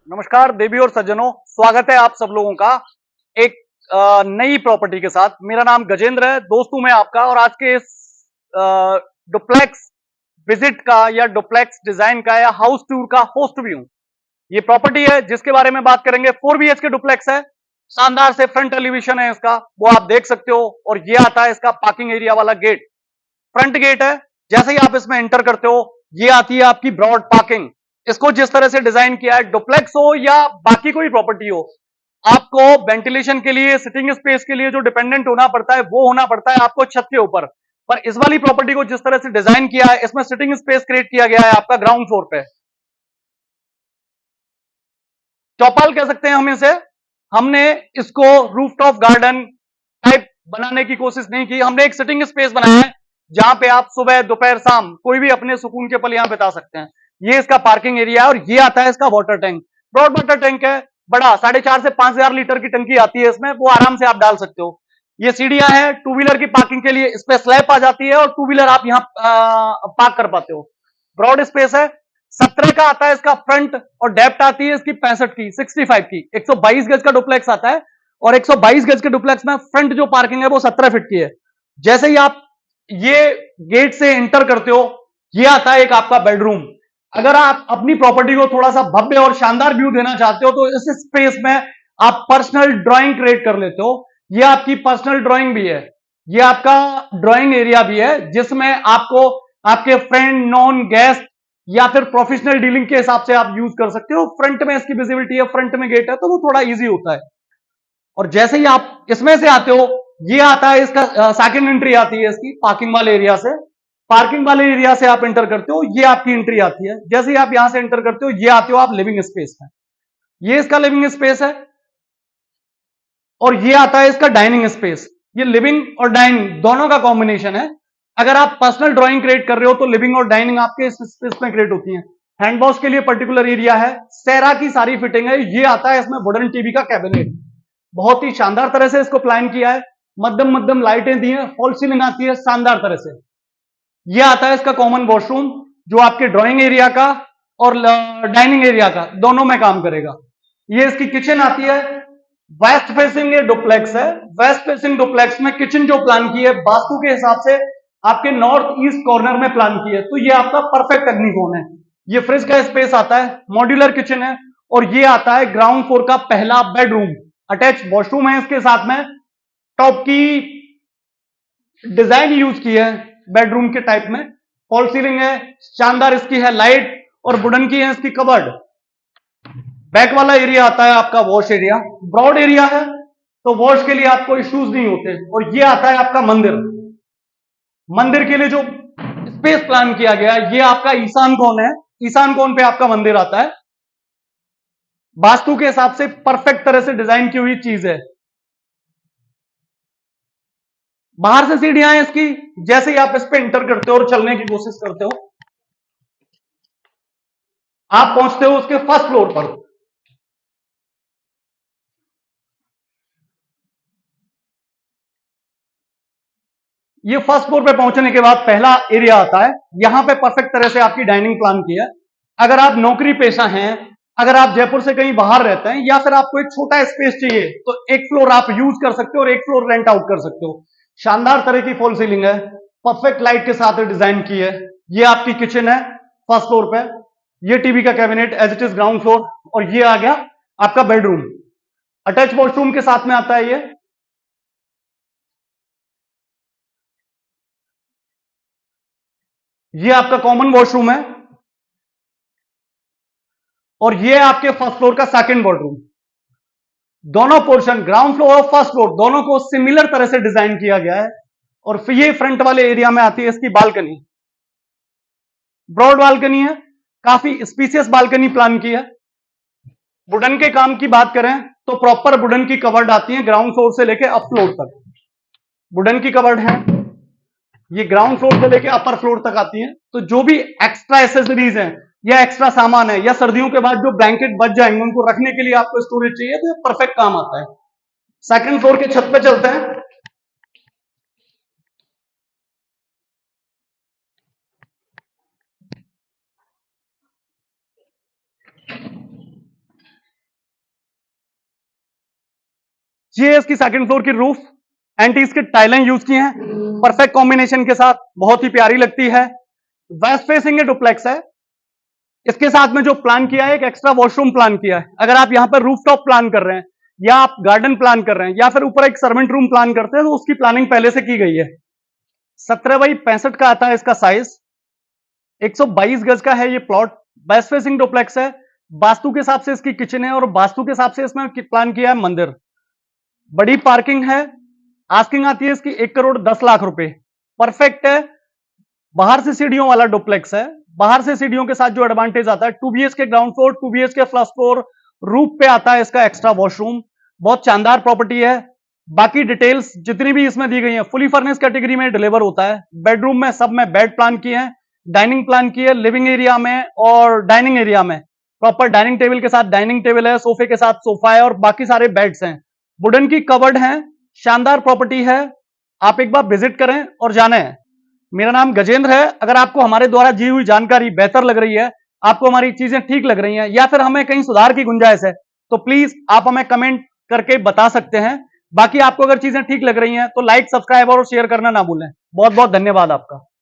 नमस्कार देवी और सज्जनों, स्वागत है आप सब लोगों का एक नई प्रॉपर्टी के साथ। मेरा नाम गजेंद्र है, दोस्त हूं मैं आपका। और आज के इस डुप्लेक्स विजिट का या डुप्लेक्स डिजाइन का या हाउस टूर का होस्ट भी हूं। ये प्रॉपर्टी है जिसके बारे में बात करेंगे। 4 BHK डुप्लेक्स है, शानदार से फ्रंट एलिवेशन है इसका, वो आप देख सकते हो। और ये आता है इसका पार्किंग एरिया वाला गेट, फ्रंट गेट है। जैसे ही आप इसमें एंटर करते हो, ये आती है आपकी ब्रॉड पार्किंग। इसको जिस तरह से डिजाइन किया है, डुप्लेक्स हो या बाकी कोई प्रॉपर्टी हो, आपको वेंटिलेशन के लिए, सिटिंग स्पेस के लिए जो डिपेंडेंट होना पड़ता है वो होना पड़ता है आपको छत के ऊपर। पर इस वाली प्रॉपर्टी को जिस तरह से डिजाइन किया है, इसमें सिटिंग स्पेस क्रिएट किया गया है आपका ग्राउंड फ्लोर पे। चौपाल कह सकते हैं हम इसे। हमने इसको रूफटॉप गार्डन टाइप बनाने की कोशिश नहीं की, हमने एक सिटिंग स्पेस बनाया है जहां पे आप सुबह दोपहर शाम कोई भी अपने सुकून के पल यहां बिता सकते हैं। ये इसका पार्किंग एरिया है और ये आता है इसका water tank. Broad water tank है, बड़ा 4.5 से 5,000 लीटर की टंकी आती है इसमें, वो आराम से आप डाल सकते हो। ये सीढ़ियां हैं टू व्हीलर की पार्किंग के लिए, इस पे स्लैब आ जाती है और टू व्हीलर आप यहाँ पार्क कर पाते हो। ब्रॉड स्पेस है। 17 का आता है इसका फ्रंट और डेप्थ आती है इसकी 65 की, 65 की। 122 गज का डुप्लेक्स आता है और 122 गज के डुप्लेक्स में फ्रंट जो पार्किंग है वो 17 फीट की है। जैसे ही आप ये गेट से एंटर करते हो, ये आता है एक आपका बेडरूम। अगर आप अपनी प्रॉपर्टी को थोड़ा सा भव्य और शानदार व्यू देना चाहते हो तो इस स्पेस में आप पर्सनल ड्राइंग क्रिएट कर लेते हो। ये आपकी पर्सनल ड्राइंग भी है, ये आपका ड्राइंग एरिया भी है, जिसमें आपको आपके फ्रेंड, नॉन, गेस्ट या फिर प्रोफेशनल डीलिंग के हिसाब से आप यूज कर सकते हो। फ्रंट में इसकी विजिबिलिटी है, फ्रंट में गेट है, तो वो थोड़ा इजी होता है। और जैसे ही आप इसमें से आते हो, ये आता है इसका सेकंड एंट्री आती है इसकी पार्किंग वाले एरिया से। पार्किंग वाले एरिया से आप एंटर करते हो, ये आपकी एंट्री आती है। जैसे ही आप यहां से एंटर करते हो, ये आते हो आप लिविंग स्पेस में। ये इसका लिविंग स्पेस है और ये आता है इसका डाइनिंग स्पेस। ये लिविंग और डाइनिंग दोनों का कॉम्बिनेशन है। अगर आप पर्सनल ड्राइंग क्रिएट कर रहे हो तो लिविंग और डाइनिंग आपके इस स्पेस में क्रिएट होती है। हैंड वॉश के लिए पर्टिकुलर एरिया है, सेरा की सारी फिटिंग है। ये आता है इसमें वुडन टीवी का कैबिनेट, बहुत ही शानदार तरह से इसको प्लान किया है। मध्यम मध्यम लाइटें दी हैं, फॉल सीलिंग आती है शानदार तरह से। ये आता है इसका कॉमन वॉशरूम, जो आपके ड्राइंग एरिया का और डाइनिंग एरिया का दोनों में काम करेगा। ये इसकी किचन आती है। वेस्ट फेसिंग ये डुप्लेक्स है। वेस्ट फेसिंग डुप्लेक्स में किचन जो प्लान की है वास्तु के हिसाब से आपके नॉर्थ ईस्ट कॉर्नर में प्लान की है, तो ये आपका परफेक्ट अग्निकोण है। ये फ्रिज का स्पेस आता है, मॉड्यूलर किचन है। और ये आता है ग्राउंड फ्लोर का पहला बेडरूम। अटैच वॉशरूम है इसके साथ में। टॉप की डिजाइन यूज की है बेडरूम के टाइप में। फॉल सीलिंग है, शानदार इसकी है लाइट, और वुडन की है इसकी कबर्ड। बैक वाला एरिया आता है आपका वॉश एरिया, ब्रॉड एरिया है तो वॉश के लिए आपको इश्यूज नहीं होते। और ये आता है आपका मंदिर। मंदिर के लिए जो स्पेस प्लान किया गया है, ये आपका ईशान कोण है। ईशान कोण पे आपका मंदिर आता है। वास्तु के हिसाब से परफेक्ट तरह से डिजाइन की हुई चीज है। बाहर से सीढ़ियां हैं इसकी। जैसे ही आप इस पे इंटर करते हो और चलने की कोशिश करते हो, आप पहुंचते हो उसके फर्स्ट फ्लोर पर। ये फर्स्ट फ्लोर पे पहुंचने के बाद पहला एरिया आता है। यहां पे परफेक्ट तरह से आपकी डाइनिंग प्लान की है। अगर आप नौकरी पेशा हैं, अगर आप जयपुर से कहीं बाहर रहते हैं, या फिर आपको एक छोटा स्पेस चाहिए, तो एक फ्लोर आप यूज कर सकते हो और एक फ्लोर रेंट आउट कर सकते हो। शानदार तरह की फॉल सीलिंग है, परफेक्ट लाइट के साथ डिजाइन की है। ये आपकी किचन है फर्स्ट फ्लोर पे। ये टीवी का cabinet as it is ground floor. और ये आ गया आपका बेडरूम, अटैच वॉशरूम के साथ में आता है ये। ये आपका कॉमन वॉशरूम है और ये आपके फर्स्ट फ्लोर का सेकंड बेडरूम। दोनों पोर्शन, ग्राउंड फ्लोर और फर्स्ट फ्लोर, दोनों को सिमिलर तरह से डिजाइन किया गया है। और फिर ये फ्रंट वाले एरिया में आती है इसकी बालकनी। ब्रॉड बालकनी है, काफी स्पीशियस बालकनी प्लान की है। वुडन के काम की बात करें तो प्रॉपर वुडन की कवर्ड आती है ग्राउंड फ्लोर से लेके अप फ्लोर तक। वुडन की कवर्ड है, ये ग्राउंड फ्लोर से लेके अपर फ्लोर तक आती है। तो जो भी एक्स्ट्रा एसेसरीज हैं या एक्स्ट्रा सामान है, या सर्दियों के बाद जो ब्लैंकेट बच जाएंगे उनको रखने के लिए आपको स्टोरेज चाहिए, तो ये परफेक्ट काम आता है। सेकंड फ्लोर के छत पे चलते हैं। ये इसकी सेकंड फ्लोर की रूफ, एंटी स्किड टाइलें यूज की हैं, परफेक्ट कॉम्बिनेशन के साथ, बहुत ही प्यारी लगती है। वेस्ट फेसिंग डुप्लेक्स है। इसके साथ में जो प्लान किया है, एक एक्स्ट्रा वॉशरूम प्लान किया है। अगर आप यहां पर रूफटॉप प्लान कर रहे हैं, या आप गार्डन प्लान कर रहे हैं, या फिर ऊपर एक सर्वेंट रूम प्लान करते हैं, तो उसकी प्लानिंग पहले से की गई है। 17x65 का आता है इसका साइज। 122 गज का है ये प्लॉट। वेस्ट फेसिंग डुप्लेक्स है। वास्तु के हिसाब से इसकी किचन है, और वास्तु के हिसाब से इसमें प्लान किया है मंदिर। बड़ी पार्किंग है। आस्किंग आती है इसकी 1,10,00,000 रुपए। परफेक्ट है। बाहर से सीढ़ियों वाला डुप्लेक्स है। बाहर से सीढ़ियों के साथ जो एडवांटेज आता है, 2 BHK ground floor, 2 BHK first floor, roof पे आता है इसका एक्स्ट्रा वॉशरूम। बहुत शानदार प्रॉपर्टी है। बाकी डिटेल्स जितनी भी इसमें दी गई हैं, फुली फर्निश कैटेगरी में डिलीवर होता है। बेडरूम में सब में बेड प्लान किए हैं, डाइनिंग प्लान की है, लिविंग एरिया में और डाइनिंग एरिया में प्रॉपर डाइनिंग टेबल के साथ डाइनिंग टेबल है, सोफे के साथ सोफा है, और बाकी सारे बेड्स हैं। वुडन की कवर्ड हैं। शानदार प्रॉपर्टी है। आप एक बार विजिट करें और जाने। मेरा नाम गजेंद्र है। अगर आपको हमारे द्वारा दी हुई जानकारी बेहतर लग रही है, आपको हमारी चीजें ठीक लग रही हैं, या फिर हमें कहीं सुधार की गुंजाइश है, तो प्लीज आप हमें कमेंट करके बता सकते हैं। बाकी आपको अगर चीजें ठीक लग रही हैं, तो लाइक, सब्सक्राइब और शेयर करना ना भूलें। बहुत बहुत धन्यवाद आपका।